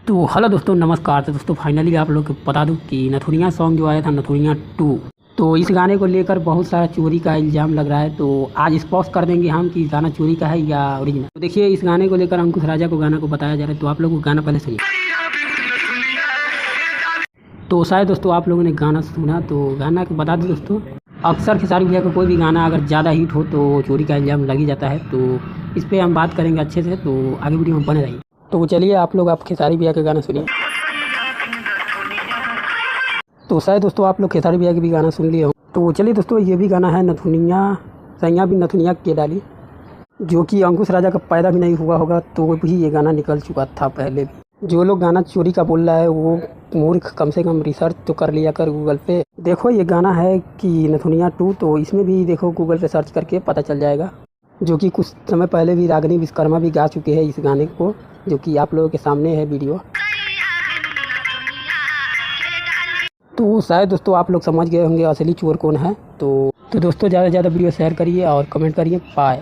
तो हेलो दोस्तों, नमस्कार। तो दोस्तों फाइनली आप लोग को बता दूं कि नथुनिया सॉन्ग जो आया था, नथुनिया 2, तो इस गाने को लेकर बहुत सारा चोरी का इल्ज़ाम लग रहा है। तो आज स्पष्ट कर देंगे हम कि गाना चोरी का है या ओरिजिनल। तो देखिए, इस गाने को लेकर अंकुश राजा को गाना को बताया जा रहा है, तो आप लोग को गाना पहले सुनिए। तो शायद दोस्तों आप लोगों ने गाना सुना, तो गाना को बता दूँ दोस्तों, अक्सर खेसारी भैया का कोई भी गाना अगर ज़्यादा हिट हो तो चोरी का इल्ज़ाम लग ही जाता है। तो इस पर हम बात करेंगे अच्छे से, तो आगे वीडियो में बने रहिए। तो चलिए आप लोग खेसारी भैया का गाना सुनिए। तो शायद दोस्तों आप लोग खेसारी भैया के भी गाना सुन लिए हो। तो चलिए दोस्तों, ये भी गाना है नथुनिया, सैया भी नथुनिया के डाली, जो कि अंकुश राजा का पैदा भी नहीं हुआ होगा तो भी ये गाना निकल चुका था पहले भी। जो लोग गाना चोरी का बोल रहा है वो मूर्ख, कम से कम रिसर्च तो कर लिया कर गूगल पे। देखो ये गाना है कि नथुनिया 2, तो इसमें भी देखो गूगल पे सर्च करके पता चल जाएगा, जो कि कुछ समय पहले भी रागिनी विश्वकर्मा भी गा चुके हैं इस गाने को, जो कि आप लोगों के सामने है वीडियो। तो शायद दोस्तों आप लोग समझ गए होंगे असली चोर कौन है। तो दोस्तों ज़्यादा से ज़्यादा वीडियो शेयर करिए और कमेंट करिए। बाय।